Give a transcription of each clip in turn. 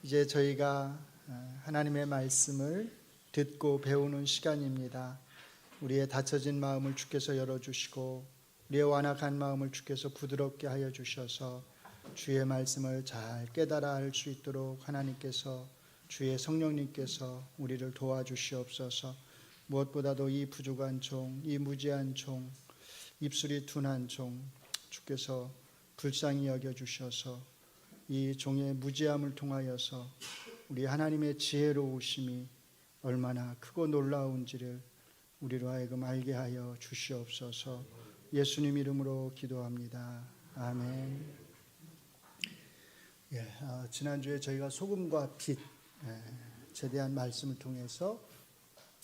이제 저희가 하나님의 말씀을 듣고 배우는 시간입니다. 우리의 닫혀진 마음을 주께서 열어주시고 우리의 완악한 마음을 주께서 부드럽게 하여 주셔서 주의 말씀을 잘 깨달아 알 수 있도록 하나님께서 주의 성령님께서 우리를 도와주시옵소서. 무엇보다도 이 부족한 종, 이 무지한 종, 입술이 둔한 종 주께서 불쌍히 여겨주셔서 이 종의 무지함을 통하여서 우리 하나님의 지혜로우심이 얼마나 크고 놀라운지를 우리로 하여금 알게 하여 주시옵소서. 예수님 이름으로 기도합니다. 아멘. 지난주에 저희가 소금과 빛에 대한 말씀을 통해서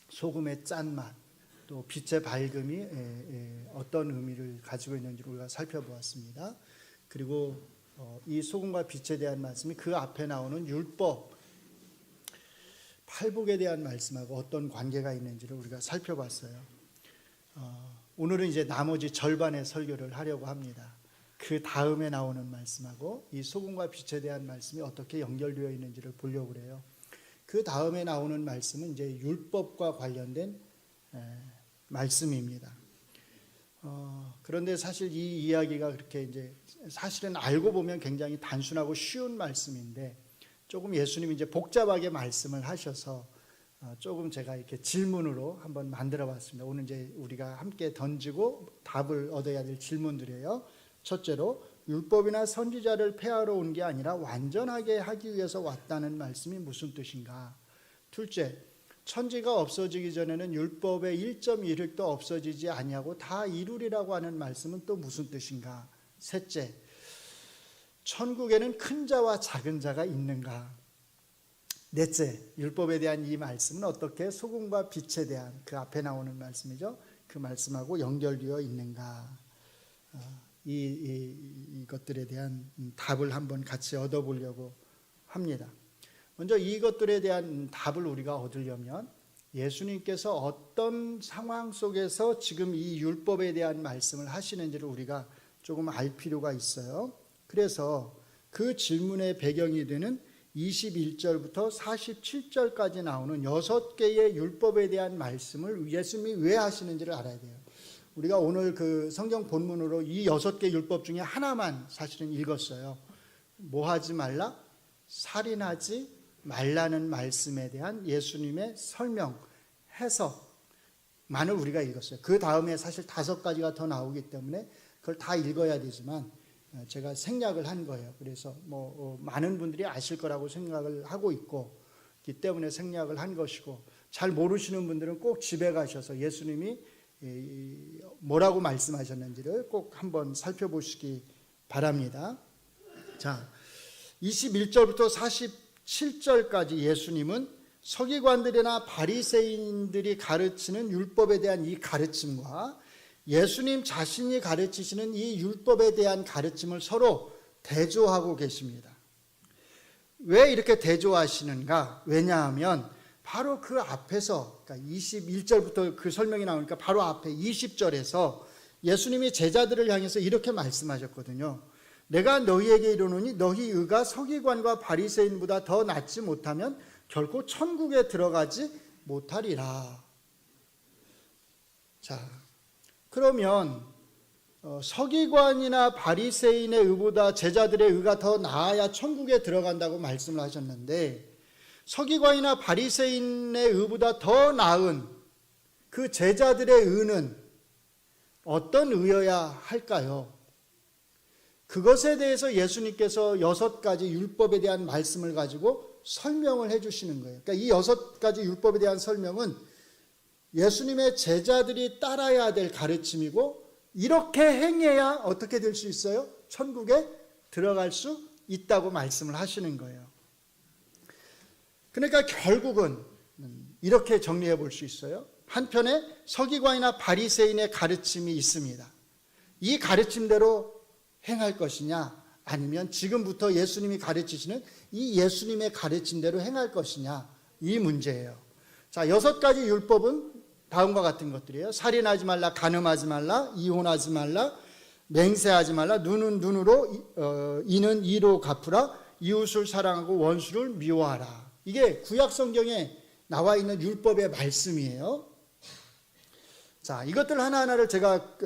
소금의 짠맛 또 빛의 밝음이 어떤 의미를 가지고 있는지를 우리가 살펴보았습니다. 그리고 이 소금과 빛에 대한 말씀이 그 앞에 나오는 율법, 팔복에 대한 말씀하고 어떤 관계가 있는지를 우리가 살펴봤어요. 오늘은 이제 나머지 절반의 설교를 하려고 합니다. 그 다음에 나오는 말씀하고 이 소금과 빛에 대한 말씀이 어떻게 연결되어 있는지를 보려고 그래요. 그 다음에 나오는 말씀은 이제 율법과 관련된 말씀입니다. 그런데 사실 이 이야기가 그렇게 이제 사실은 알고 보면 굉장히 단순하고 쉬운 말씀인데 조금 예수님이 이제 복잡하게 말씀을 하셔서 조금 제가 이렇게 질문으로 한번 만들어 봤습니다. 오늘 이제 우리가 함께 던지고 답을 얻어야 될 질문들이에요. 첫째로 율법이나 선지자를 폐하러 온 게 아니라 완전하게 하기 위해서 왔다는 말씀이 무슨 뜻인가? 둘째, 천지가 없어지기 전에는 율법의 1.1획도 없어지지 아니하고 다 이루리라고 하는 말씀은 또 무슨 뜻인가? 셋째, 천국에는 큰 자와 작은 자가 있는가? 넷째, 율법에 대한 이 말씀은 어떻게 소금과 빛에 대한 그 앞에 나오는 말씀이죠. 그 말씀하고 연결되어 있는가? 이것들에 대한 답을 한번 같이 얻어보려고 합니다. 먼저 이것들에 대한 답을 우리가 얻으려면 예수님께서 어떤 상황 속에서 지금 이 율법에 대한 말씀을 하시는지를 우리가 조금 알 필요가 있어요. 그래서 그 질문의 배경이 되는 21절부터 47절까지 나오는 6개의 율법에 대한 말씀을 예수님이 왜 하시는지를 알아야 돼요. 우리가 오늘 그 성경 본문으로 이 6개 율법 중에 하나만 사실은 읽었어요. 뭐 하지 말라? 살인하지 말라는 말씀에 대한 예수님의 설명, 해석만을 우리가 읽었어요. 그 다음에 사실 5가지가 더 나오기 때문에 그걸 다 읽어야 되지만 제가 생략을 한 거예요. 그래서 많은 분들이 아실 거라고 생각을 하고 있기 때문에 생략을 한 것이고, 잘 모르시는 분들은 꼭 집에 가셔서 예수님이 뭐라고 말씀하셨는지를 꼭 한번 살펴보시기 바랍니다. 자, 21절부터 47절까지 예수님은 서기관들이나 바리새인들이 가르치는 율법에 대한 이 가르침과 예수님 자신이 가르치시는 이 율법에 대한 가르침을 서로 대조하고 계십니다. 왜 이렇게 대조하시는가? 왜냐하면 바로 그 앞에서, 그러니까 21절부터 그 설명이 나오니까 바로 앞에 20절에서 예수님이 제자들을 향해서 이렇게 말씀하셨거든요. 내가 너희에게 이르노니 너희 의가 서기관과 바리새인보다 더 낫지 못하면 결코 천국에 들어가지 못하리라. 자, 그러면 서기관이나 바리새인의 의보다 제자들의 의가 더 나아야 천국에 들어간다고 말씀을 하셨는데, 서기관이나 바리새인의 의보다 더 나은 그 제자들의 의는 어떤 의여야 할까요? 그것에 대해서 예수님께서 6가지 율법에 대한 말씀을 가지고 설명을 해주시는 거예요. 그러니까 이 6가지 율법에 대한 설명은 예수님의 제자들이 따라야 될 가르침이고, 이렇게 행해야 어떻게 될 수 있어요? 천국에 들어갈 수 있다고 말씀을 하시는 거예요. 그러니까 결국은 이렇게 정리해 볼 수 있어요. 한편에 서기관이나 바리새인의 가르침이 있습니다. 이 가르침대로 행할 것이냐, 아니면 지금부터 예수님이 가르치시는 이 예수님의 가르침대로 행할 것이냐, 이 문제예요. 자, 6가지 율법은 다음과 같은 것들이에요. 살인하지 말라, 간음하지 말라, 이혼하지 말라, 맹세하지 말라, 눈은 눈으로 이는 이로 갚으라, 이웃을 사랑하고 원수를 미워하라. 이게 구약 성경에 나와 있는 율법의 말씀이에요. 자, 이것들 하나하나를 제가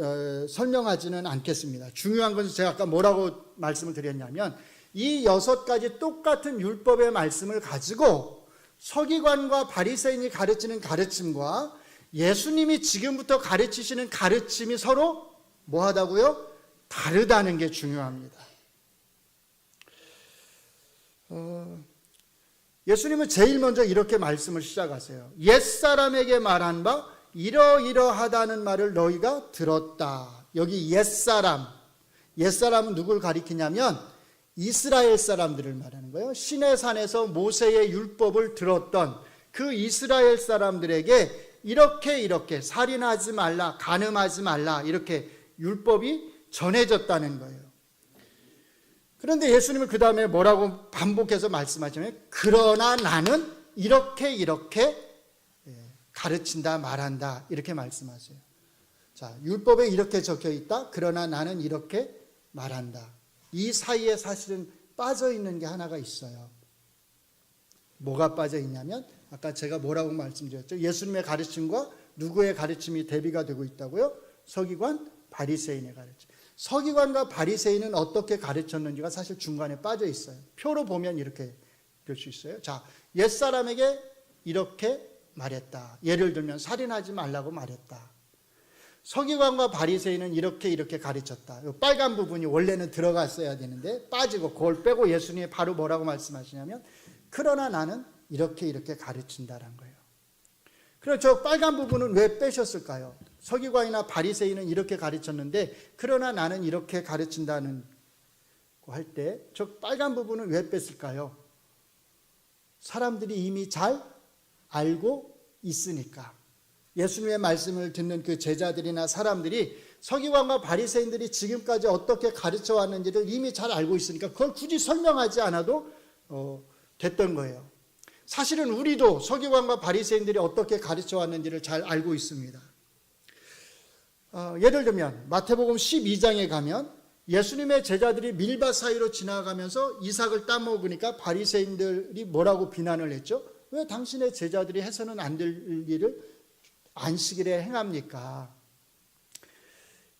설명하지는 않겠습니다. 중요한 것은 제가 아까 뭐라고 말씀을 드렸냐면 이 6가지 똑같은 율법의 말씀을 가지고 서기관과 바리새인이 가르치는 가르침과 예수님이 지금부터 가르치시는 가르침이 서로 뭐하다고요? 다르다는 게 중요합니다. 예수님은 제일 먼저 이렇게 말씀을 시작하세요. 옛사람에게 말한 바 이러이러하다는 말을 너희가 들었다. 여기 옛사람은 누굴 가리키냐면 이스라엘 사람들을 말하는 거예요. 시내 산에서 모세의 율법을 들었던 그 이스라엘 사람들에게 이렇게 살인하지 말라, 간음하지 말라 이렇게 율법이 전해졌다는 거예요. 그런데 예수님은 그 다음에 뭐라고 반복해서 말씀하시냐면 그러나 나는 이렇게 가르친다 말한다 이렇게 말씀하세요. 자, 율법에 이렇게 적혀 있다. 그러나 나는 이렇게 말한다. 이 사이에 사실은 빠져 있는 게 하나가 있어요. 뭐가 빠져 있냐면 아까 제가 뭐라고 말씀드렸죠? 예수님의 가르침과 누구의 가르침이 대비가 되고 있다고요? 서기관, 바리새인의 가르침. 서기관과 바리새인은 어떻게 가르쳤는지가 사실 중간에 빠져 있어요. 표로 보면 이렇게 될 수 있어요. 자, 옛사람에게 이렇게 말했다. 예를 들면 살인하지 말라고 말했다. 서기관과 바리새인은 이렇게 가르쳤다. 빨간 부분이 원래는 들어갔어야 되는데 빠지고 그걸 빼고 예수님이 바로 뭐라고 말씀하시냐면 그러나 나는 이렇게 가르친다라는 거예요. 그럼 저 빨간 부분은 왜 빼셨을까요? 서기관이나 바리새인은 이렇게 가르쳤는데 그러나 나는 이렇게 가르친다는 거 할 때 저 빨간 부분은 왜 뺐을까요? 사람들이 이미 잘 알고 있으니까. 예수님의 말씀을 듣는 그 제자들이나 사람들이 서기관과 바리새인들이 지금까지 어떻게 가르쳐 왔는지를 이미 잘 알고 있으니까 그걸 굳이 설명하지 않아도 됐던 거예요. 사실은 우리도 서기관과 바리새인들이 어떻게 가르쳐 왔는지를 잘 알고 있습니다. 예를 들면 마태복음 12장에 가면 예수님의 제자들이 밀밭 사이로 지나가면서 이삭을 따먹으니까 바리새인들이 뭐라고 비난을 했죠? 왜 당신의 제자들이 해서는 안 될 일을 안식일에 행합니까?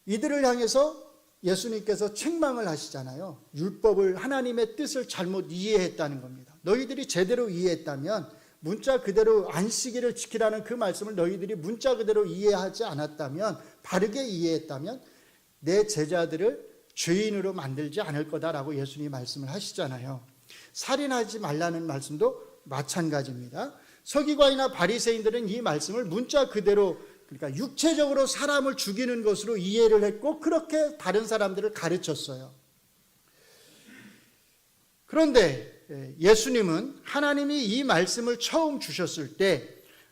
이들을 향해서 예수님께서 책망을 하시잖아요. 율법을, 하나님의 뜻을 잘못 이해했다는 겁니다. 너희들이 제대로 이해했다면, 문자 그대로 안식일을 지키라는 그 말씀을 너희들이 문자 그대로 이해하지 않았다면, 바르게 이해했다면 내 제자들을 죄인으로 만들지 않을 거다라고 예수님이 말씀을 하시잖아요. 살인하지 말라는 말씀도 마찬가지입니다. 서기관이나 바리새인들은 이 말씀을 문자 그대로, 그러니까 육체적으로 사람을 죽이는 것으로 이해를 했고 그렇게 다른 사람들을 가르쳤어요. 그런데 예수님은 하나님이 이 말씀을 처음 주셨을 때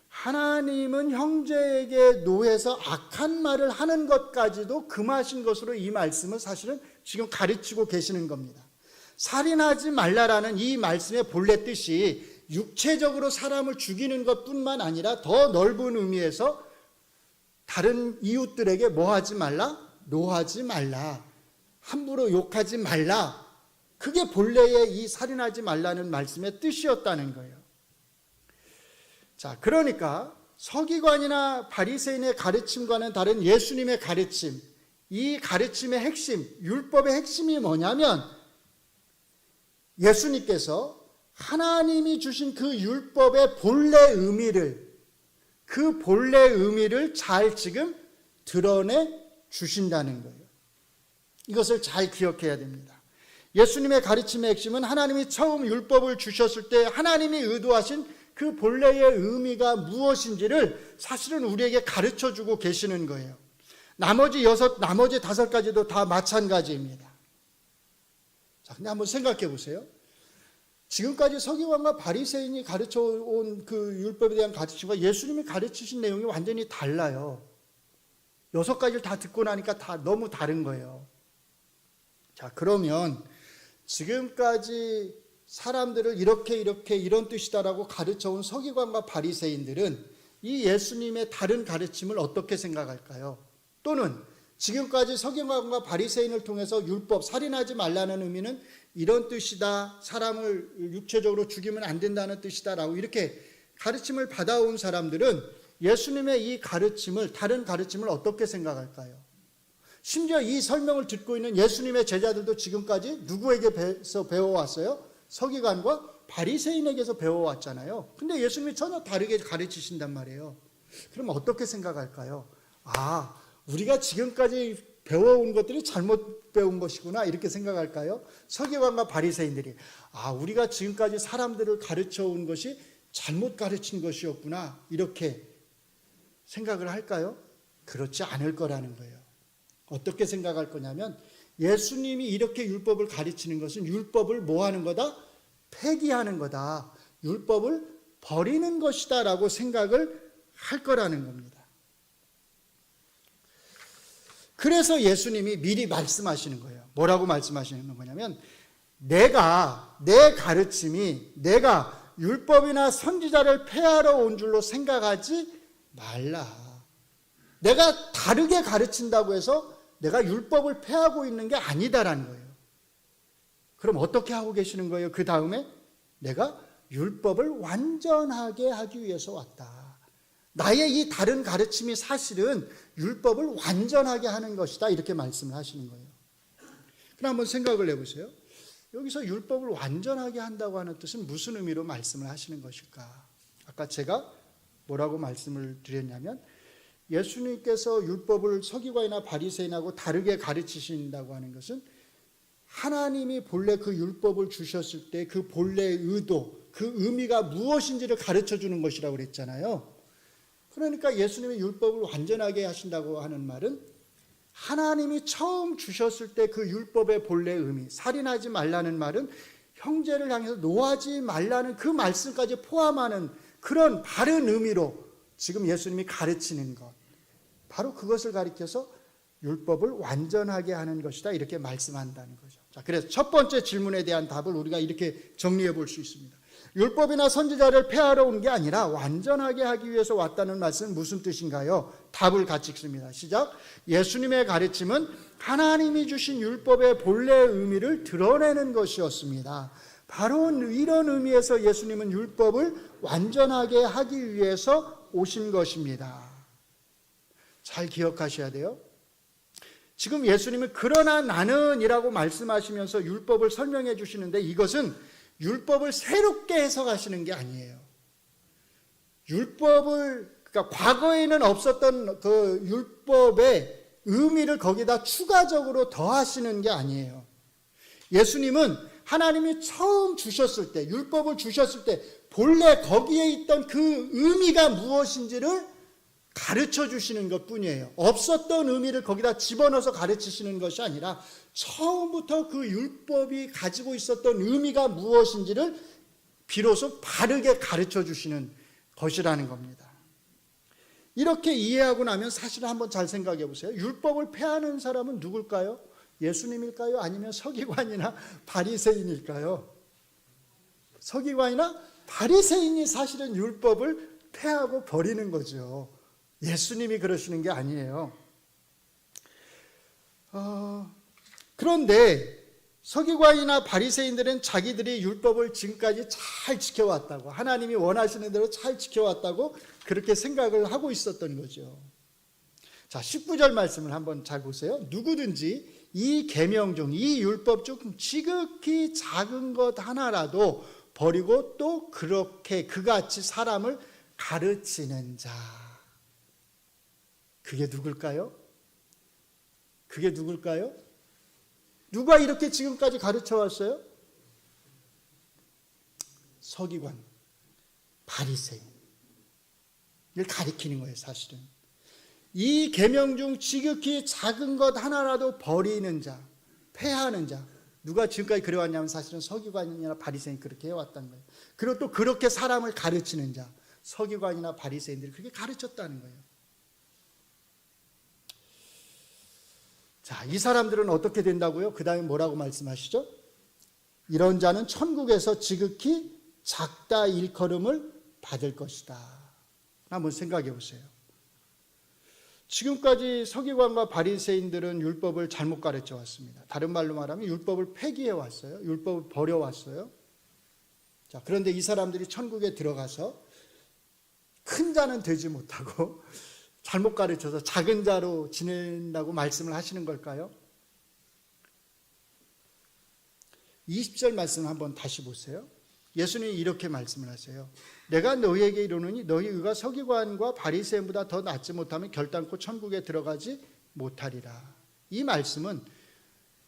하나님은 형제에게 노해서 악한 말을 하는 것까지도 금하신 것으로 이 말씀을 사실은 지금 가르치고 계시는 겁니다. 살인하지 말라라는 이 말씀의 본래 뜻이 육체적으로 사람을 죽이는 것뿐만 아니라 더 넓은 의미에서 다른 이웃들에게 뭐하지 말라? 노하지 말라. 함부로 욕하지 말라. 그게 본래의 이 살인하지 말라는 말씀의 뜻이었다는 거예요. 자, 그러니까 서기관이나 바리새인의 가르침과는 다른 예수님의 가르침, 이 가르침의 핵심, 율법의 핵심이 뭐냐면 예수님께서 하나님이 주신 그 율법의 본래 의미를, 그 본래 의미를 잘 지금 드러내 주신다는 거예요. 이것을 잘 기억해야 됩니다. 예수님의 가르침의 핵심은 하나님이 처음 율법을 주셨을 때 하나님이 의도하신 그 본래의 의미가 무엇인지를 사실은 우리에게 가르쳐주고 계시는 거예요. 나머지 5가지도 다 마찬가지입니다. 자, 근데 한번 생각해 보세요. 지금까지 서기관과 바리새인이 가르쳐온 그 율법에 대한 가르침과 예수님이 가르치신 내용이 완전히 달라요. 6가지를 다 듣고 나니까 다 너무 다른 거예요. 자, 그러면 지금까지 사람들을 이런 뜻이다라고 가르쳐온 서기관과 바리새인들은 이 예수님의 다른 가르침을 어떻게 생각할까요? 또는 지금까지 서기관과 바리새인을 통해서 율법, 살인하지 말라는 의미는 이런 뜻이다. 사람을 육체적으로 죽이면 안 된다는 뜻이다라고 이렇게 가르침을 받아온 사람들은 예수님의 이 가르침을, 다른 가르침을 어떻게 생각할까요? 심지어 이 설명을 듣고 있는 예수님의 제자들도 지금까지 누구에게서 배워왔어요? 서기관과 바리새인에게서 배워왔잖아요. 근데 예수님이 전혀 다르게 가르치신단 말이에요. 그럼 어떻게 생각할까요? 아, 우리가 지금까지 배워온 것들이 잘못 배운 것이구나 이렇게 생각할까요? 서기관과 바리새인들이 우리가 지금까지 사람들을 가르쳐온 것이 잘못 가르친 것이었구나 이렇게 생각을 할까요? 그렇지 않을 거라는 거예요. 어떻게 생각할 거냐면 예수님이 이렇게 율법을 가르치는 것은 율법을 뭐 하는 거다? 폐기하는 거다. 율법을 버리는 것이다 라고 생각을 할 거라는 겁니다. 그래서 예수님이 미리 말씀하시는 거예요. 뭐라고 말씀하시는 거냐면 내 가르침이 내가 율법이나 선지자를 폐하러 온 줄로 생각하지 말라. 내가 다르게 가르친다고 해서 내가 율법을 폐하고 있는 게 아니다라는 거예요. 그럼 어떻게 하고 계시는 거예요? 그 다음에 내가 율법을 완전하게 하기 위해서 왔다. 나의 이 다른 가르침이 사실은 율법을 완전하게 하는 것이다 이렇게 말씀을 하시는 거예요. 그럼 한번 생각을 해보세요. 여기서 율법을 완전하게 한다고 하는 뜻은 무슨 의미로 말씀을 하시는 것일까? 아까 제가 뭐라고 말씀을 드렸냐면 예수님께서 율법을 서기관이나 바리새인하고 다르게 가르치신다고 하는 것은 하나님이 본래 그 율법을 주셨을 때 그 본래의 의도, 그 의미가 무엇인지를 가르쳐 주는 것이라고 그랬잖아요. 그러니까 예수님이 율법을 완전하게 하신다고 하는 말은 하나님이 처음 주셨을 때 그 율법의 본래의 의미, 살인하지 말라는 말은 형제를 향해서 노하지 말라는 그 말씀까지 포함하는 그런 바른 의미로 지금 예수님이 가르치는 것, 바로 그것을 가리켜서 율법을 완전하게 하는 것이다 이렇게 말씀한다는 거죠. 자, 그래서 첫 번째 질문에 대한 답을 우리가 이렇게 정리해 볼 수 있습니다. 율법이나 선지자를 폐하러 온 게 아니라 완전하게 하기 위해서 왔다는 말씀은 무슨 뜻인가요? 답을 같이 읽습니다. 시작. 예수님의 가르침은 하나님이 주신 율법의 본래의 의미를 드러내는 것이었습니다. 바로 이런 의미에서 예수님은 율법을 완전하게 하기 위해서 오신 것입니다. 잘 기억하셔야 돼요. 지금 예수님은 그러나 나는 이라고 말씀하시면서 율법을 설명해 주시는데 이것은 율법을 새롭게 해석하시는 게 아니에요. 그러니까 과거에는 없었던 그 율법의 의미를 거기다 추가적으로 더하시는 게 아니에요. 예수님은 하나님이 처음 주셨을 때, 율법을 주셨을 때 본래 거기에 있던 그 의미가 무엇인지를 가르쳐 주시는 것 뿐이에요. 없었던 의미를 거기다 집어넣어서 가르치시는 것이 아니라 처음부터 그 율법이 가지고 있었던 의미가 무엇인지를 비로소 바르게 가르쳐 주시는 것이라는 겁니다. 이렇게 이해하고 나면 사실 한번 잘 생각해 보세요. 율법을 폐하는 사람은 누굴까요? 예수님일까요? 아니면 서기관이나 바리새인일까요? 서기관이나 바리새인이 사실은 율법을 폐하고 버리는 거죠. 예수님이 그러시는 게 아니에요. 그런데 서기관이나 바리새인들은 자기들이 율법을 지금까지 잘 지켜왔다고, 하나님이 원하시는 대로 잘 지켜왔다고 그렇게 생각을 하고 있었던 거죠. 자, 19절 말씀을 한번 잘 보세요. 누구든지 이 계명 중, 이 율법 중 지극히 작은 것 하나라도 버리고 또 그렇게 그같이 사람을 가르치는 자, 그게 누굴까요? 그게 누굴까요? 누가 이렇게 지금까지 가르쳐 왔어요? 서기관, 바리새인. 이걸 가리키는 거예요, 사실은. 이 계명 중 지극히 작은 것 하나라도 버리는 자, 폐하는 자. 누가 지금까지 그래왔냐면 사실은 서기관이나 바리새인이 그렇게 해왔다는 거예요. 그리고 또 그렇게 사람을 가르치는 자, 서기관이나 바리새인들이 그렇게 가르쳤다는 거예요. 자, 이 사람들은 어떻게 된다고요? 그 다음에 뭐라고 말씀하시죠? 이런 자는 천국에서 지극히 작다 일컬음을 받을 것이다. 한번 생각해 보세요. 지금까지 서기관과 바리새인들은 율법을 잘못 가르쳐 왔습니다. 다른 말로 말하면 율법을 폐기해 왔어요. 율법을 버려 왔어요. 자, 그런데 이 사람들이 천국에 들어가서 큰 자는 되지 못하고 잘못 가르쳐서 작은 자로 지낸다고 말씀을 하시는 걸까요? 20절 말씀 한번 다시 보세요. 예수님이 이렇게 말씀을 하세요. 내가 너희에게 이르노니 너희 의가 서기관과 바리새인보다 더 낫지 못하면 결단코 천국에 들어가지 못하리라. 이 말씀은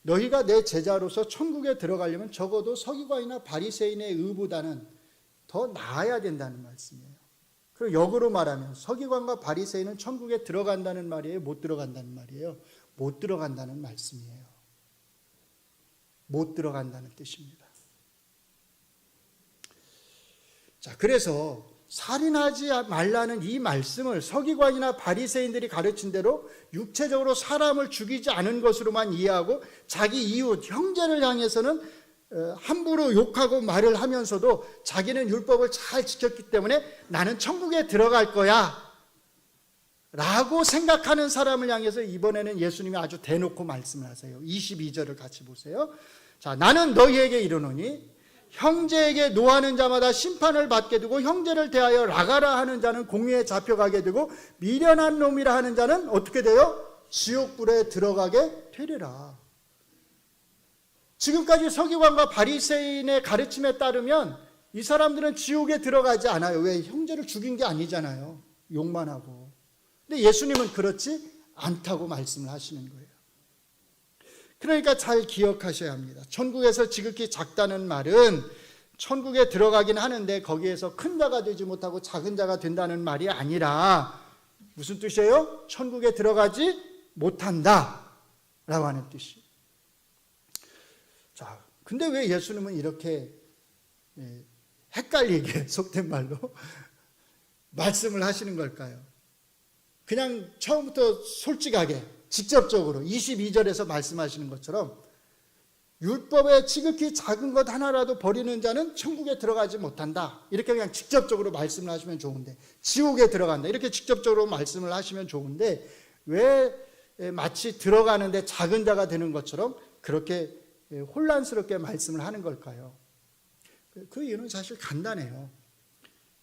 너희가 내 제자로서 천국에 들어가려면 적어도 서기관이나 바리새인의 의보다는 더 나아야 된다는 말씀이에요. 그리고 역으로 말하면 서기관과 바리새인은 천국에 들어간다는 말이에요? 못 들어간다는 말이에요? 못 들어간다는 말씀이에요. 못 들어간다는 뜻입니다. 자, 그래서 살인하지 말라는 이 말씀을 서기관이나 바리새인들이 가르친 대로 육체적으로 사람을 죽이지 않은 것으로만 이해하고 자기 이웃, 형제를 향해서는 함부로 욕하고 말을 하면서도 자기는 율법을 잘 지켰기 때문에 나는 천국에 들어갈 거야 라고 생각하는 사람을 향해서 이번에는 예수님이 아주 대놓고 말씀을 하세요. 22절을 같이 보세요. 자, 나는 너희에게 이르노니 형제에게 노하는 자마다 심판을 받게 되고 형제를 대하여 라가라 하는 자는 공의에 잡혀가게 되고 미련한 놈이라 하는 자는 어떻게 돼요? 지옥불에 들어가게 되리라. 지금까지 서기관과 바리새인의 가르침에 따르면 이 사람들은 지옥에 들어가지 않아요. 왜? 형제를 죽인 게 아니잖아요. 욕만 하고. 근데 예수님은 그렇지 않다고 말씀을 하시는 거예요. 그러니까 잘 기억하셔야 합니다. 천국에서 지극히 작다는 말은 천국에 들어가긴 하는데 거기에서 큰 자가 되지 못하고 작은 자가 된다는 말이 아니라 무슨 뜻이에요? 천국에 들어가지 못한다 라고 하는 뜻이에요. 자, 근데 왜 예수님은 이렇게 헷갈리게 속된 말로 말씀을 하시는 걸까요? 그냥 처음부터 솔직하게 직접적으로 22절에서 말씀하시는 것처럼 율법의 지극히 작은 것 하나라도 버리는 자는 천국에 들어가지 못한다. 이렇게 그냥 직접적으로 말씀을 하시면 좋은데, 지옥에 들어간다. 이렇게 직접적으로 말씀을 하시면 좋은데 왜 마치 들어가는데 작은 자가 되는 것처럼 그렇게 혼란스럽게 말씀을 하는 걸까요? 그 이유는 사실 간단해요.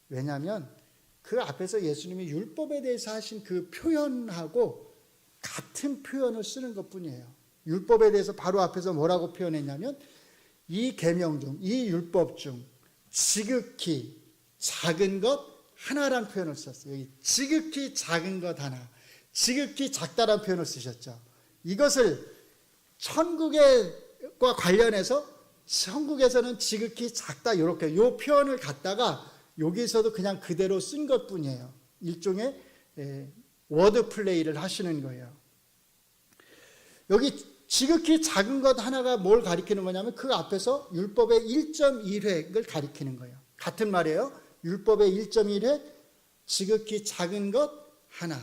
왜냐하면 그 앞에서 예수님이 율법에 대해서 하신 그 표현하고 같은 표현을 쓰는 것뿐이에요. 율법에 대해서 바로 앞에서 뭐라고 표현했냐면 이 계명 중, 이 율법 중 지극히 작은 것 하나란 표현을 썼어요. 여기 지극히 작은 것 하나, 지극히 작다란 표현을 쓰셨죠. 이것을 천국과 관련해서 천국에서는 지극히 작다 이렇게 요 표현을 갖다가 여기서도 그냥 그대로 쓴 것뿐이에요. 일종의 워드 플레이를 하시는 거예요. 여기 지극히 작은 것 하나가 뭘 가리키는 거냐면 그 앞에서 율법의 1.1획을 가리키는 거예요. 같은 말이에요. 율법의 1.1획 지극히 작은 것 하나.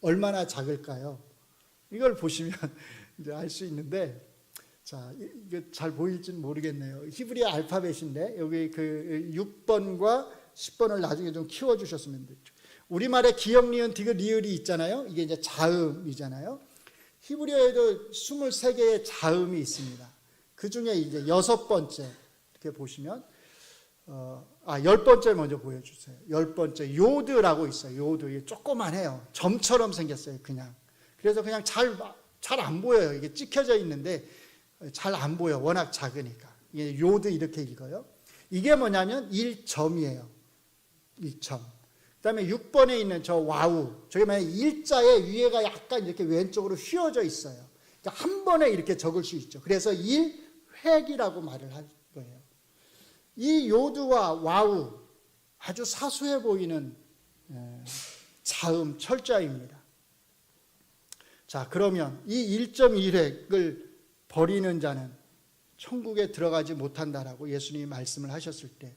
얼마나 작을까요? 이걸 보시면 이제 알 수 있는데, 자, 이게 잘 보일지는 모르겠네요. 히브리 알파벳인데 여기 그 6번과 10번을 나중에 좀 키워 주셨으면 좋죠. 우리말에 기역, 니은, 디귿, 리을이 있잖아요. 이게 이제 자음이잖아요. 히브리어에도 23개의 자음이 있습니다. 그 중에 이제 6번째 이렇게 보시면 10번째 먼저 보여주세요. 10번째 요드라고 있어요. 요드. 조그만해요. 점처럼 생겼어요. 그냥. 그래서 그냥 잘 안 보여요. 이게 찍혀져 있는데 잘 안 보여. 워낙 작으니까. 이게 요드 이렇게 읽어요. 이게 뭐냐면 1점이에요. 1점. 그 다음에 6번에 있는 저 와우. 저게 만약 일자에 위에가 약간 이렇게 왼쪽으로 휘어져 있어요. 그러니까 한 번에 이렇게 적을 수 있죠. 그래서 1획이라고 말을 할 거예요. 이 요드와 와우 아주 사소해 보이는 자음 철자입니다. 자, 그러면 이 1.1획을 버리는 자는 천국에 들어가지 못한다라고 예수님이 말씀을 하셨을 때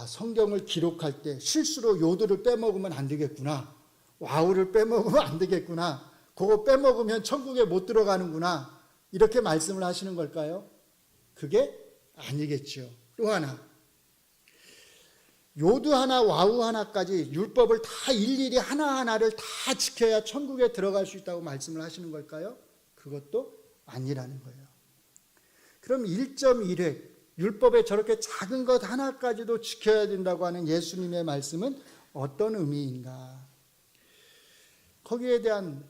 성경을 기록할 때 실수로 요드를 빼먹으면 안 되겠구나. 와우를 빼먹으면 안 되겠구나. 그거 빼먹으면 천국에 못 들어가는구나. 이렇게 말씀을 하시는 걸까요? 그게 아니겠죠. 또 하나. 요두 하나 와우 하나까지 율법을 다 일일이 하나하나를 다 지켜야 천국에 들어갈 수 있다고 말씀을 하시는 걸까요? 그것도 아니라는 거예요. 그럼 1.1획 율법에 저렇게 작은 것 하나까지도 지켜야 된다고 하는 예수님의 말씀은 어떤 의미인가? 거기에 대한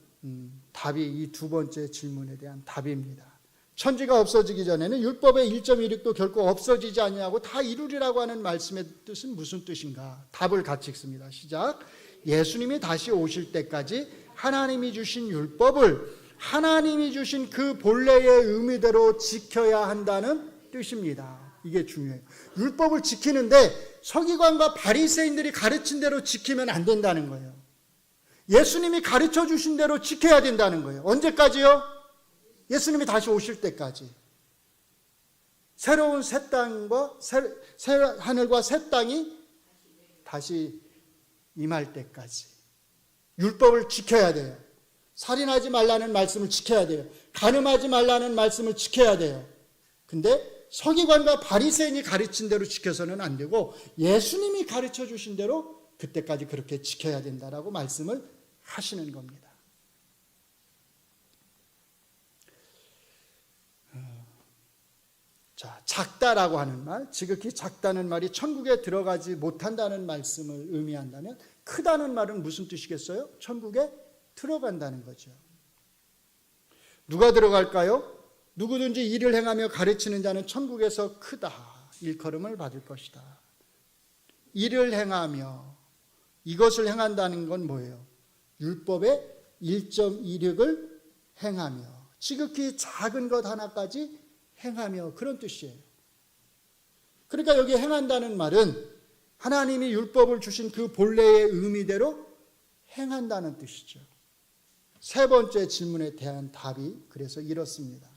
답이 이 두 번째 질문에 대한 답입니다. 천지가 없어지기 전에는 율법의 1.1획도 결코 없어지지 아니하고 다 이루리라고 하는 말씀의 뜻은 무슨 뜻인가? 답을 같이 읽습니다. 시작. 예수님이 다시 오실 때까지 하나님이 주신 율법을 하나님이 주신 그 본래의 의미대로 지켜야 한다는 뜻입니다. 이게 중요해요. 율법을 지키는데 서기관과 바리새인들이 가르친 대로 지키면 안 된다는 거예요. 예수님이 가르쳐 주신 대로 지켜야 된다는 거예요. 언제까지요? 예수님이 다시 오실 때까지. 새로운 새 땅과 새 하늘과 새 땅이 다시 임할 때까지 율법을 지켜야 돼요. 살인하지 말라는 말씀을 지켜야 돼요. 간음하지 말라는 말씀을 지켜야 돼요. 근데 서기관과 바리새인이 가르친 대로 지켜서는 안 되고 예수님이 가르쳐 주신 대로 그때까지 그렇게 지켜야 된다라고 말씀을 하시는 겁니다. 자, 작다라고 하는 말, 지극히 작다는 말이 천국에 들어가지 못한다는 말씀을 의미한다면 크다는 말은 무슨 뜻이겠어요? 천국에 들어간다는 거죠. 누가 들어갈까요? 누구든지 일을 행하며 가르치는 자는 천국에서 크다, 일컬음을 받을 것이다. 일을 행하며, 이것을 행한다는 건 뭐예요? 율법의 1.1획을 행하며 지극히 작은 것 하나까지 행하며, 그런 뜻이에요. 그러니까 여기 행한다는 말은 하나님이 율법을 주신 그 본래의 의미대로 행한다는 뜻이죠. 세 번째 질문에 대한 답이 그래서 이렇습니다.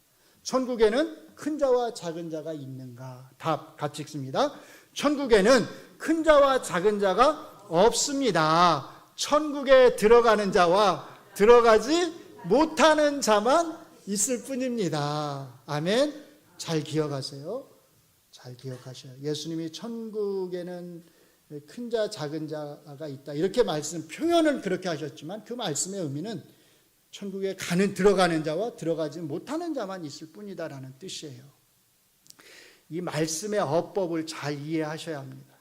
천국에는 큰 자와 작은 자가 있는가? 답 같이 읽습니다. 천국에는 큰 자와 작은 자가 없습니다. 천국에 들어가는 자와 들어가지 못하는 자만 있을 뿐입니다. 아멘. 잘 기억하세요. 잘 기억하셔요. 예수님이 천국에는 큰 자, 작은 자가 있다, 이렇게 말씀, 표현은 그렇게 하셨지만 그 말씀의 의미는 천국에 들어가는 자와 들어가지 못하는 자만 있을 뿐이다라는 뜻이에요. 이 말씀의 어법을 잘 이해하셔야 합니다.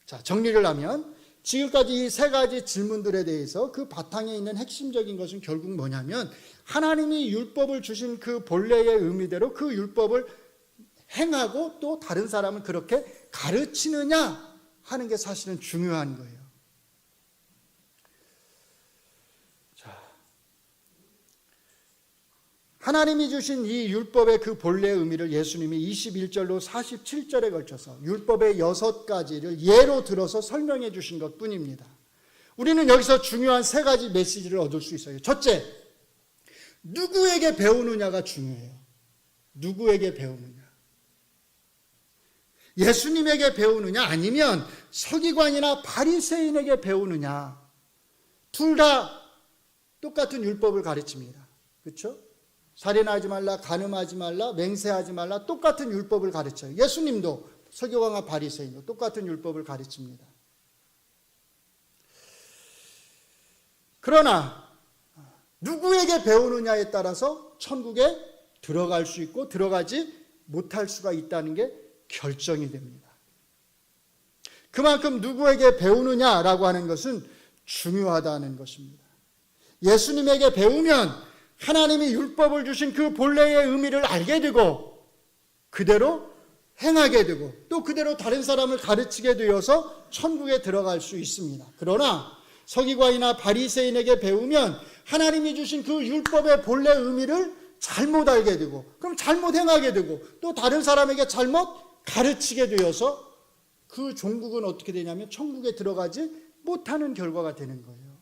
자, 정리를 하면 지금까지 이 세 가지 질문들에 대해서 그 바탕에 있는 핵심적인 것은 결국 뭐냐면 하나님이 율법을 주신 그 본래의 의미대로 그 율법을 행하고 또 다른 사람을 그렇게 가르치느냐 하는 게 사실은 중요한 거예요. 자, 하나님이 주신 이 율법의 그 본래의 의미를 예수님이 21절로 47절에 걸쳐서 율법의 6가지를 예로 들어서 설명해 주신 것 뿐입니다. 우리는 여기서 중요한 세 가지 메시지를 얻을 수 있어요. 첫째, 누구에게 배우느냐가 중요해요. 누구에게 배우느냐. 예수님에게 배우느냐 아니면 서기관이나 바리새인에게 배우느냐. 둘 다 똑같은 율법을 가르칩니다. 그렇죠? 살인하지 말라, 간음하지 말라, 맹세하지 말라, 똑같은 율법을 가르쳐요. 예수님도 서기관과 바리새인도 똑같은 율법을 가르칩니다. 그러나 누구에게 배우느냐에 따라서 천국에 들어갈 수 있고 들어가지 못할 수가 있다는 게 결정이 됩니다. 그만큼 누구에게 배우느냐라고 하는 것은 중요하다는 것입니다. 예수님에게 배우면 하나님이 율법을 주신 그 본래의 의미를 알게 되고 그대로 행하게 되고 또 그대로 다른 사람을 가르치게 되어서 천국에 들어갈 수 있습니다. 그러나 서기관이나 바리새인에게 배우면 하나님이 주신 그 율법의 본래 의미를 잘못 알게 되고 그럼 잘못 행하게 되고 또 다른 사람에게 잘못 가르치게 되어서 그 종국은 어떻게 되냐면 천국에 들어가지 못하는 결과가 되는 거예요.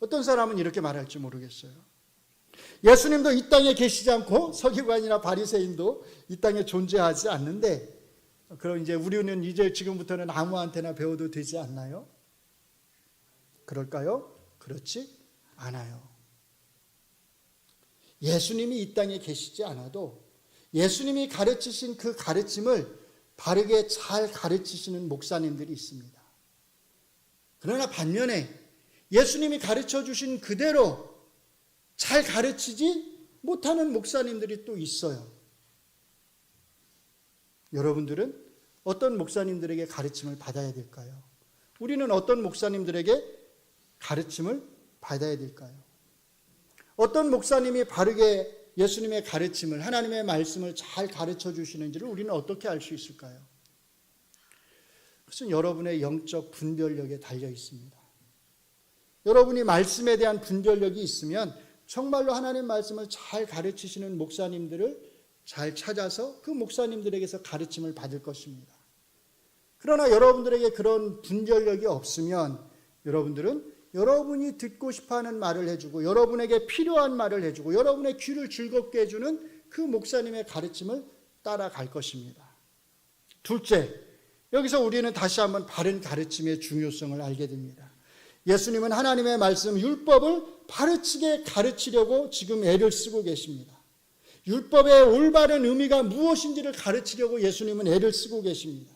어떤 사람은 이렇게 말할지 모르겠어요. 예수님도 이 땅에 계시지 않고 서기관이나 바리새인도 이 땅에 존재하지 않는데 그럼 이제 우리는 이제 지금부터는 아무한테나 배워도 되지 않나요? 그럴까요? 그렇지 않아요. 예수님이 이 땅에 계시지 않아도 예수님이 가르치신 그 가르침을 바르게 잘 가르치시는 목사님들이 있습니다. 그러나 반면에 예수님이 가르쳐 주신 그대로 잘 가르치지 못하는 목사님들이 또 있어요. 여러분들은 어떤 목사님들에게 가르침을 받아야 될까요? 우리는 어떤 목사님들에게 가르침을 받아야 될까요? 어떤 목사님이 바르게 예수님의 가르침을, 하나님의 말씀을 잘 가르쳐 주시는지를 우리는 어떻게 알 수 있을까요? 그것은 여러분의 영적 분별력에 달려 있습니다. 여러분이 말씀에 대한 분별력이 있으면 정말로 하나님의 말씀을 잘 가르치시는 목사님들을 잘 찾아서 그 목사님들에게서 가르침을 받을 것입니다. 그러나 여러분들에게 그런 분별력이 없으면 여러분들은 여러분이 듣고 싶어하는 말을 해주고 여러분에게 필요한 말을 해주고 여러분의 귀를 즐겁게 해주는 그 목사님의 가르침을 따라갈 것입니다. 둘째, 여기서 우리는 다시 한번 바른 가르침의 중요성을 알게 됩니다. 예수님은 하나님의 말씀, 율법을 바르게 가르치려고 지금 애를 쓰고 계십니다. 율법의 올바른 의미가 무엇인지를 가르치려고 예수님은 애를 쓰고 계십니다.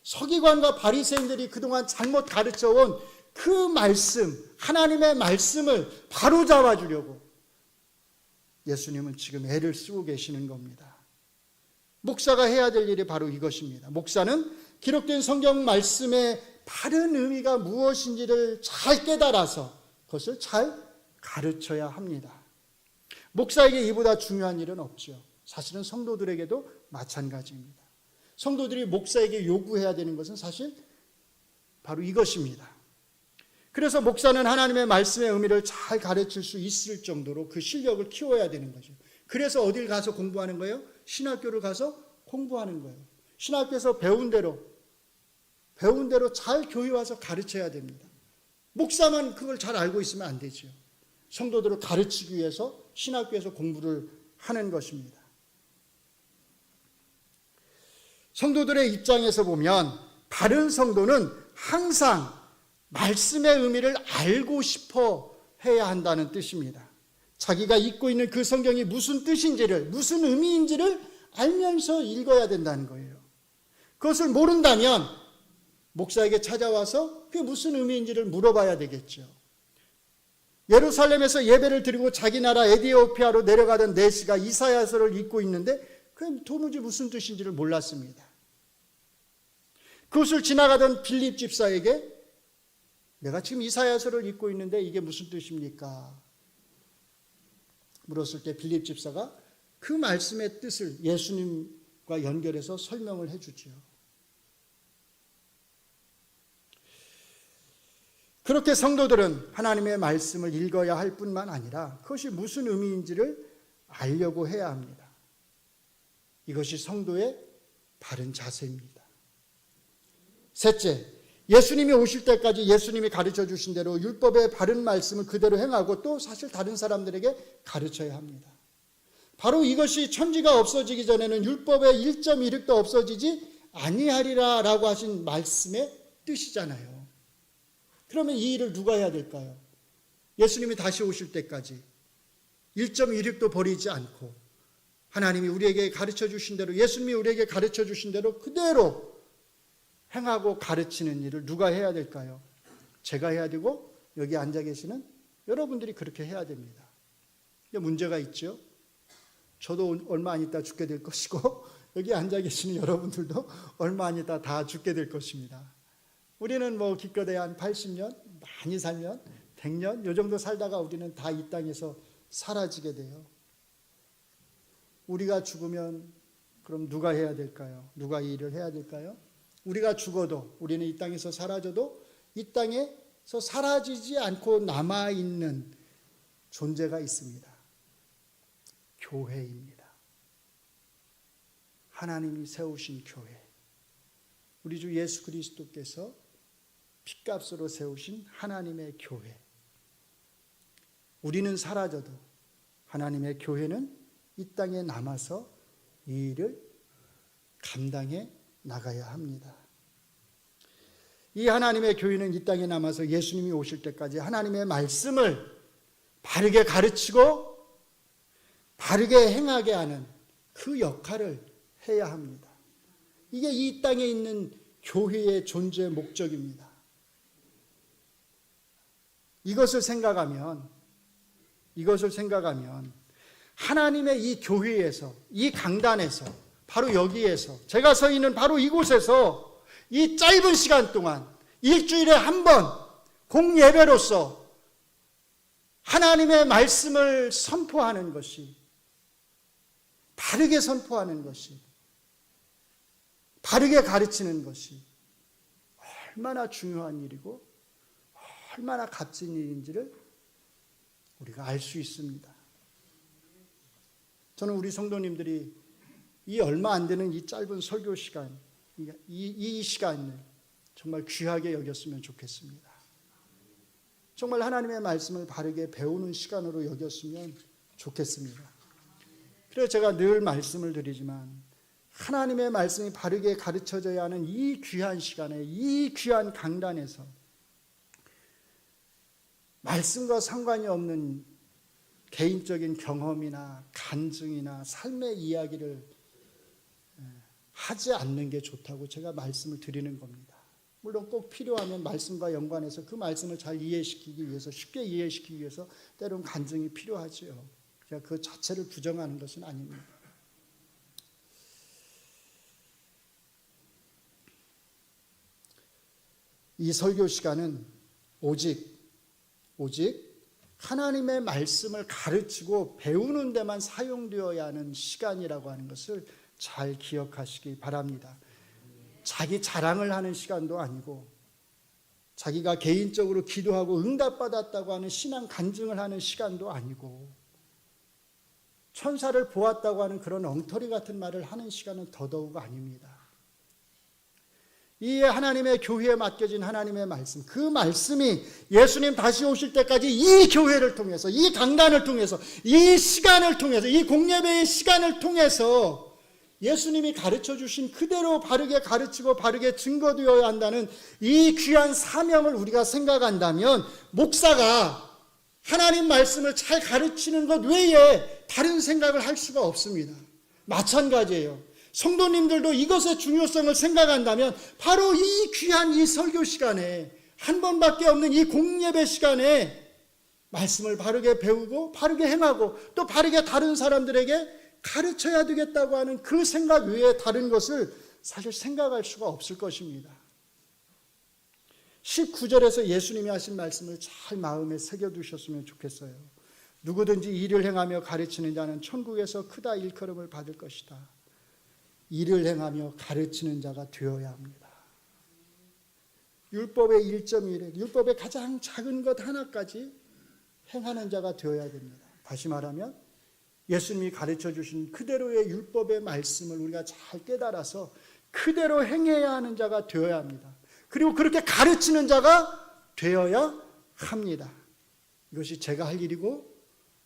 서기관과 바리새인들이 그동안 잘못 가르쳐온 그 말씀, 하나님의 말씀을 바로잡아 주려고 예수님은 지금 애를 쓰고 계시는 겁니다. 목사가 해야 될 일이 바로 이것입니다. 목사는 기록된 성경 말씀의 바른 의미가 무엇인지를 잘 깨달아서 그것을 잘 가르쳐야 합니다. 목사에게 이보다 중요한 일은 없죠. 사실은 성도들에게도 마찬가지입니다. 성도들이 목사에게 요구해야 되는 것은 사실 바로 이것입니다. 그래서 목사는 하나님의 말씀의 의미를 잘 가르칠 수 있을 정도로 그 실력을 키워야 되는 거죠. 그래서 어딜 가서 공부하는 거예요? 신학교를 가서 공부하는 거예요. 신학교에서 배운 대로 잘 교회 와서 가르쳐야 됩니다. 목사만 그걸 잘 알고 있으면 안 되죠. 성도들을 가르치기 위해서 신학교에서 공부를 하는 것입니다. 성도들의 입장에서 보면 바른 성도는 항상 말씀의 의미를 알고 싶어 해야 한다는 뜻입니다. 자기가 읽고 있는 그 성경이 무슨 뜻인지를, 무슨 의미인지를 알면서 읽어야 된다는 거예요. 그것을 모른다면 목사에게 찾아와서 그게 무슨 의미인지를 물어봐야 되겠죠. 예루살렘에서 예배를 드리고 자기 나라 에디오피아로 내려가던 내시가 이사야서를 읽고 있는데 그게 도무지 무슨 뜻인지를 몰랐습니다. 그것을 지나가던 빌립 집사에게 내가 지금 이사야서를 읽고 있는데 이게 무슨 뜻입니까? 물었을 때 빌립 집사가 그 말씀의 뜻을 예수님과 연결해서 설명을 해주죠. 그렇게 성도들은 하나님의 말씀을 읽어야 할 뿐만 아니라 그것이 무슨 의미인지를 알려고 해야 합니다. 이것이 성도의 바른 자세입니다. 셋째, 예수님이 오실 때까지 예수님이 가르쳐 주신 대로 율법의 바른 말씀을 그대로 행하고 또 사실 다른 사람들에게 가르쳐야 합니다. 바로 이것이 천지가 없어지기 전에는 율법의 1.1획도 없어지지 아니하리라 라고 하신 말씀의 뜻이잖아요. 그러면 이 일을 누가 해야 될까요? 예수님이 다시 오실 때까지 1.1획도 버리지 않고 하나님이 우리에게 가르쳐 주신 대로, 예수님이 우리에게 가르쳐 주신 대로 그대로 행하고 가르치는 일을 누가 해야 될까요? 제가 해야 되고 여기 앉아 계시는 여러분들이 그렇게 해야 됩니다. 문제가 있죠. 저도 얼마 안 있다 죽게 될 것이고 여기 앉아 계시는 여러분들도 얼마 안 있다 다 죽게 될 것입니다. 우리는 기껏해 한 80년, 많이 살면 100년 이 정도 살다가 우리는 다 이 땅에서 사라지게 돼요. 우리가 죽으면 그럼 누가 해야 될까요? 누가 이 일을 해야 될까요? 우리가 죽어도, 우리는 이 땅에서 사라져도 이 땅에서 사라지지 않고 남아있는 존재가 있습니다. 교회입니다. 하나님이 세우신 교회. 우리 주 예수 그리스도께서 핏값으로 세우신 하나님의 교회. 우리는 사라져도 하나님의 교회는 이 땅에 남아서 이 일을 감당해 나가야 합니다. 이 하나님의 교회는 이 땅에 남아서 예수님이 오실 때까지 하나님의 말씀을 바르게 가르치고 바르게 행하게 하는 그 역할을 해야 합니다. 이게 이 땅에 있는 교회의 존재의 목적입니다. 이것을 생각하면 하나님의 이 교회에서, 이 강단에서, 바로 여기에서, 제가 서 있는 바로 이곳에서 이 짧은 시간 동안 일주일에 한 번 공예배로서 하나님의 말씀을 선포하는 것이, 바르게 선포하는 것이, 바르게 가르치는 것이 얼마나 중요한 일이고 얼마나 값진 일인지를 우리가 알 수 있습니다. 저는 우리 성도님들이 이 얼마 안 되는 이 짧은 설교 시간, 이 시간을 정말 귀하게 여겼으면 좋겠습니다. 정말 하나님의 말씀을 바르게 배우는 시간으로 여겼으면 좋겠습니다. 그래서 제가 늘 말씀을 드리지만 하나님의 말씀이 바르게 가르쳐져야 하는 이 귀한 시간에, 이 귀한 강단에서 말씀과 상관이 없는 개인적인 경험이나 간증이나 삶의 이야기를 하지 않는 게 좋다고 제가 말씀을 드리는 겁니다. 물론 꼭 필요하면 말씀과 연관해서 그 말씀을 잘 이해시키기 위해서, 쉽게 이해시키기 위해서 때론 간증이 필요하지요. 제가 그 자체를 부정하는 것은 아닙니다. 이 설교 시간은 오직 하나님의 말씀을 가르치고 배우는 데만 사용되어야 하는 시간이라고 하는 것을 잘 기억하시기 바랍니다. 자기 자랑을 하는 시간도 아니고, 자기가 개인적으로 기도하고 응답받았다고 하는 신앙 간증을 하는 시간도 아니고, 천사를 보았다고 하는 그런 엉터리 같은 말을 하는 시간은 더더욱 아닙니다. 이 하나님의 교회에 맡겨진 하나님의 말씀, 그 말씀이 예수님 다시 오실 때까지 이 교회를 통해서, 이 강단을 통해서, 이 시간을 통해서, 이 공예배의 시간을 통해서 예수님이 가르쳐 주신 그대로 바르게 가르치고 바르게 증거되어야 한다는 이 귀한 사명을 우리가 생각한다면, 목사가 하나님 말씀을 잘 가르치는 것 외에 다른 생각을 할 수가 없습니다. 마찬가지예요. 성도님들도 이것의 중요성을 생각한다면 바로 이 귀한 이 설교 시간에, 한 번밖에 없는 이 공예배 시간에 말씀을 바르게 배우고 바르게 행하고 또 바르게 다른 사람들에게 가르쳐야 되겠다고 하는 그 생각 외에 다른 것을 사실 생각할 수가 없을 것입니다. 19절에서 예수님이 하신 말씀을 잘 마음에 새겨두셨으면 좋겠어요. 누구든지 일을 행하며 가르치는 자는 천국에서 크다 일컬음을 받을 것이다. 일을 행하며 가르치는 자가 되어야 합니다. 율법의 1.1에, 율법의 가장 작은 것 하나까지 행하는 자가 되어야 됩니다. 다시 말하면 예수님이 가르쳐 주신 그대로의 율법의 말씀을 우리가 잘 깨달아서 그대로 행해야 하는 자가 되어야 합니다. 그리고 그렇게 가르치는 자가 되어야 합니다. 이것이 제가 할 일이고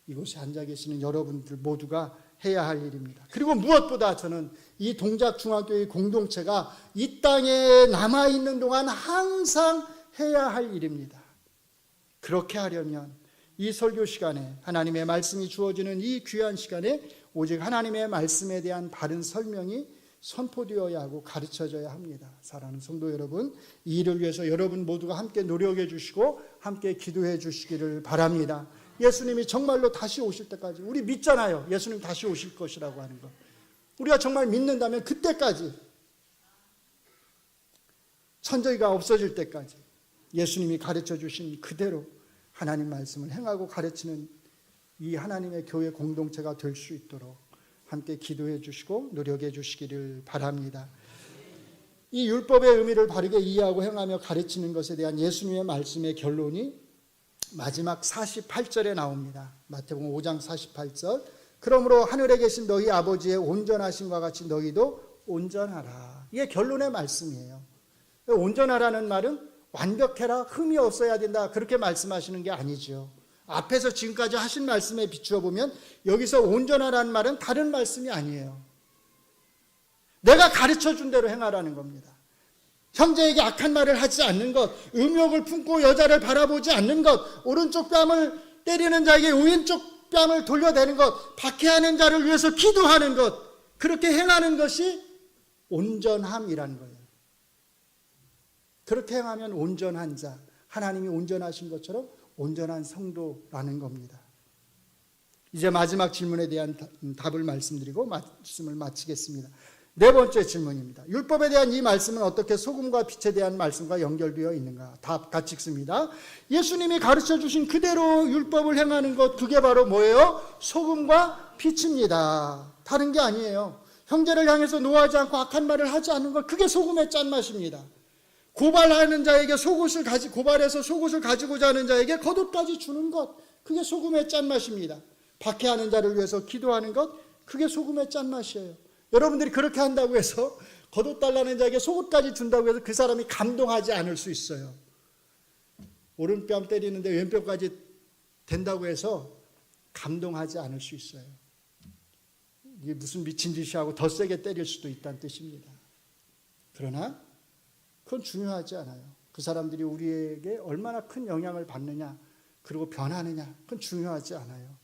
이곳에 앉아 계시는 여러분들 모두가 해야 할 일입니다. 그리고 무엇보다 저는 이 동작중학교의 공동체가 이 땅에 남아있는 동안 항상 해야 할 일입니다. 그렇게 하려면 이 설교 시간에, 하나님의 말씀이 주어지는 이 귀한 시간에 오직 하나님의 말씀에 대한 바른 설명이 선포되어야 하고 가르쳐져야 합니다. 사랑하는 성도 여러분, 이 일을 위해서 여러분 모두가 함께 노력해 주시고 함께 기도해 주시기를 바랍니다. 예수님이 정말로 다시 오실 때까지, 우리 믿잖아요. 예수님 다시 오실 것이라고 하는 것. 우리가 정말 믿는다면 그때까지, 천저희가 없어질 때까지 예수님이 가르쳐 주신 그대로 하나님 말씀을 행하고 가르치는 이 하나님의 교회 공동체가 될 수 있도록 함께 기도해 주시고 노력해 주시기를 바랍니다. 이 율법의 의미를 바르게 이해하고 행하며 가르치는 것에 대한 예수님의 말씀의 결론이 마지막 48절에 나옵니다. 마태복음 5장 48절. 그러므로 하늘에 계신 너희 아버지의 온전하심과 같이 너희도 온전하라. 이게 결론의 말씀이에요. 온전하라는 말은 완벽해라, 흠이 없어야 된다, 그렇게 말씀하시는 게 아니죠. 앞에서 지금까지 하신 말씀에 비추어 보면 여기서 온전하라는 말은 다른 말씀이 아니에요. 내가 가르쳐준 대로 행하라는 겁니다. 형제에게 악한 말을 하지 않는 것, 음욕을 품고 여자를 바라보지 않는 것, 오른쪽 뺨을 때리는 자에게 왼쪽 뺨을 돌려대는 것, 박해하는 자를 위해서 기도하는 것, 그렇게 행하는 것이 온전함이라는 거예요. 그렇게 행하면 온전한 자, 하나님이 온전하신 것처럼 온전한 성도라는 겁니다. 이제 마지막 질문에 대한 답을 말씀드리고 말씀을 마치겠습니다. 네 번째 질문입니다. 율법에 대한 이 말씀은 어떻게 소금과 빛에 대한 말씀과 연결되어 있는가? 답 같이 읽습니다. 예수님이 가르쳐 주신 그대로 율법을 행하는 것, 그게 바로 뭐예요? 소금과 빛입니다. 다른 게 아니에요. 형제를 향해서 노하지 않고 악한 말을 하지 않는 것, 그게 소금의 짠맛입니다. 고발하는 자에게 고발해서 속옷을 가지고자 하는 자에게 겉옷까지 주는 것, 그게 소금의 짠맛입니다. 박해하는 자를 위해서 기도하는 것, 그게 소금의 짠맛이에요. 여러분들이 그렇게 한다고 해서 겉옷 달라는 자에게 속옷까지 준다고 해서 그 사람이 감동하지 않을 수 있어요. 오른뺨 때리는데 왼뺨까지 된다고 해서 감동하지 않을 수 있어요. 이게 무슨 미친 짓이 하고 더 세게 때릴 수도 있다는 뜻입니다. 그러나 그건 중요하지 않아요. 그 사람들이 우리에게 얼마나 큰 영향을 받느냐, 그리고 변하느냐, 그건 중요하지 않아요.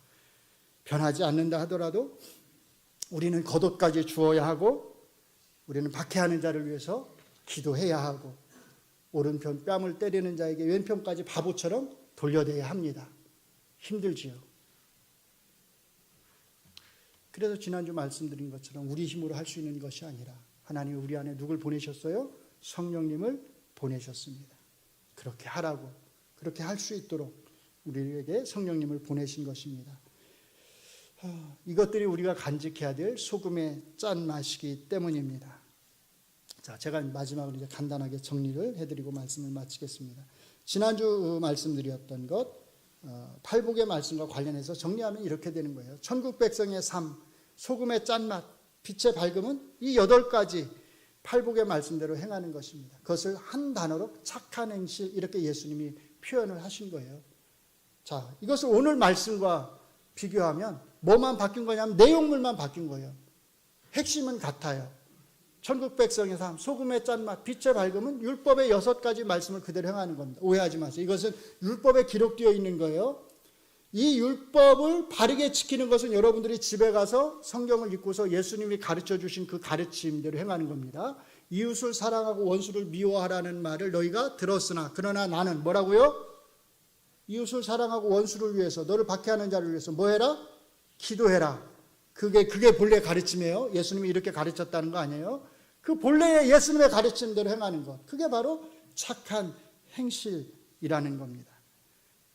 변하지 않는다 하더라도 우리는 겉옷까지 주어야 하고, 우리는 박해하는 자를 위해서 기도해야 하고, 오른편 뺨을 때리는 자에게 왼편까지 바보처럼 돌려대야 합니다. 힘들지요. 그래서 지난주 말씀드린 것처럼 우리 힘으로 할 수 있는 것이 아니라 하나님이 우리 안에 누굴 보내셨어요? 성령님을 보내셨습니다. 그렇게 하라고, 그렇게 할 수 있도록 우리에게 성령님을 보내신 것입니다. 이것들이 우리가 간직해야 될 소금의 짠맛이기 때문입니다. 자, 제가 마지막으로 이제 간단하게 정리를 해드리고 말씀을 마치겠습니다. 지난주 말씀드렸던 것, 팔복의 말씀과 관련해서 정리하면 이렇게 되는 거예요. 천국 백성의 삶, 소금의 짠맛, 빛의 밝음은 이 8가지 팔복의 말씀대로 행하는 것입니다. 그것을 한 단어로 착한 행실, 이렇게 예수님이 표현을 하신 거예요. 자, 이것을 오늘 말씀과 비교하면 뭐만 바뀐 거냐면 내용물만 바뀐 거예요. 핵심은 같아요. 천국 백성의 삶, 소금의 짠맛, 빛의 밝음은 율법의 6가지 말씀을 그대로 행하는 겁니다. 오해하지 마세요. 이것은 율법에 기록되어 있는 거예요. 이 율법을 바르게 지키는 것은 여러분들이 집에 가서 성경을 읽고서 예수님이 가르쳐 주신 그 가르침대로 행하는 겁니다. 이웃을 사랑하고 원수를 미워하라는 말을 너희가 들었으나, 그러나 나는 뭐라고요? 이웃을 사랑하고 원수를 위해서, 너를 박해하는 자를 위해서 뭐 해라? 기도해라. 그게 본래 가르침이에요. 예수님이 이렇게 가르쳤다는 거 아니에요. 그 본래의 예수님의 가르침대로 행하는 것, 그게 바로 착한 행실이라는 겁니다.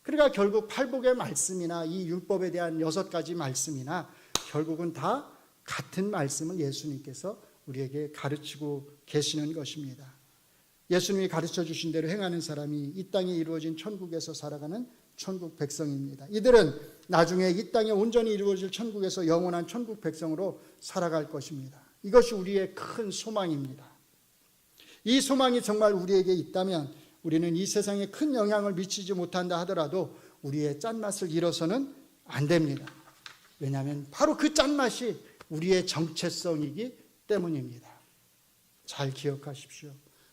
그러니까 결국 팔복의 말씀이나 이 율법에 대한 6가지 말씀이나 결국은 다 같은 말씀을 예수님께서 우리에게 가르치고 계시는 것입니다. 예수님이 가르쳐 주신 대로 행하는 사람이 이 땅에 이루어진 천국에서 살아가는 천국 백성입니다. 이들은 나중에 이 땅에 온전히 이루어질 천국에서 영원한 천국 백성으로 살아갈 것입니다. 이것이 우리의 큰 소망입니다. 이 소망이 정말 우리에게 있다면 우리는 이 세상에 큰 영향을 미치지 못한다 하더라도 우리의 짠맛을 잃어서는 안 됩니다. 왜냐하면 바로 그 짠맛이 우리의 정체성이기 때문입니다. 잘 기억하십시오.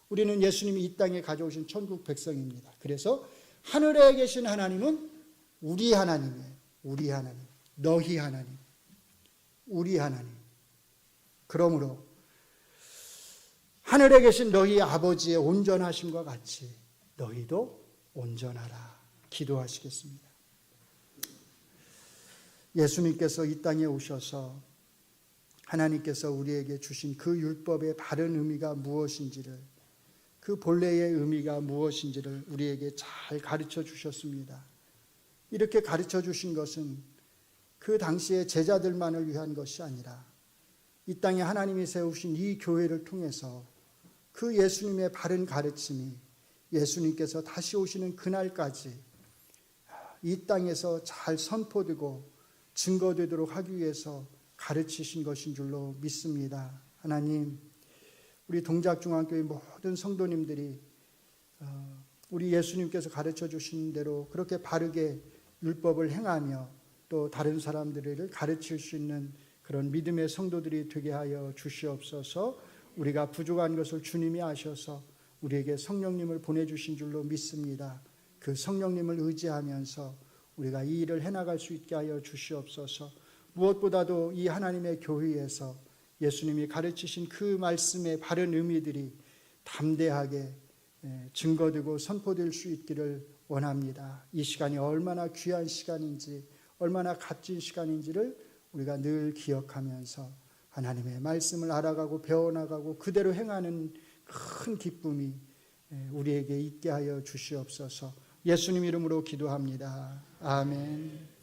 우리는 예수님이 이 땅에 가져오신 천국 백성입니다. 그래서 하늘에 계신 하나님은 우리 하나님이에요. 우리 하나님, 너희 하나님, 우리 하나님. 그러므로 하늘에 계신 너희 아버지의 온전하심과 같이 너희도 온전하라. 기도하시겠습니다. 예수님께서 이 땅에 오셔서 하나님께서 우리에게 주신 그 율법의 바른 의미가 무엇인지를, 그 본래의 의미가 무엇인지를 우리에게 잘 가르쳐 주셨습니다. 이렇게 가르쳐 주신 것은 그 당시의 제자들만을 위한 것이 아니라 이 땅에 하나님이 세우신 이 교회를 통해서 그 예수님의 바른 가르침이 예수님께서 다시 오시는 그날까지 이 땅에서 잘 선포되고 증거되도록 하기 위해서 가르치신 것인 줄로 믿습니다. 하나님, 우리 동작중앙교회 모든 성도님들이 우리 예수님께서 가르쳐 주신 대로 그렇게 바르게 율법을 행하며 또 다른 사람들을 가르칠 수 있는 그런 믿음의 성도들이 되게 하여 주시옵소서. 우리가 부족한 것을 주님이 아셔서 우리에게 성령님을 보내주신 줄로 믿습니다. 그 성령님을 의지하면서 우리가 이 일을 해나갈 수 있게 하여 주시옵소서. 무엇보다도 이 하나님의 교회에서 예수님이 가르치신 그 말씀의 바른 의미들이 담대하게 증거되고 선포될 수 있기를 원합니다. 이 시간이 얼마나 귀한 시간인지, 얼마나 값진 시간인지를 우리가 늘 기억하면서 하나님의 말씀을 알아가고 배워나가고 그대로 행하는 큰 기쁨이 우리에게 있게 하여 주시옵소서. 예수님 이름으로 기도합니다. 아멘.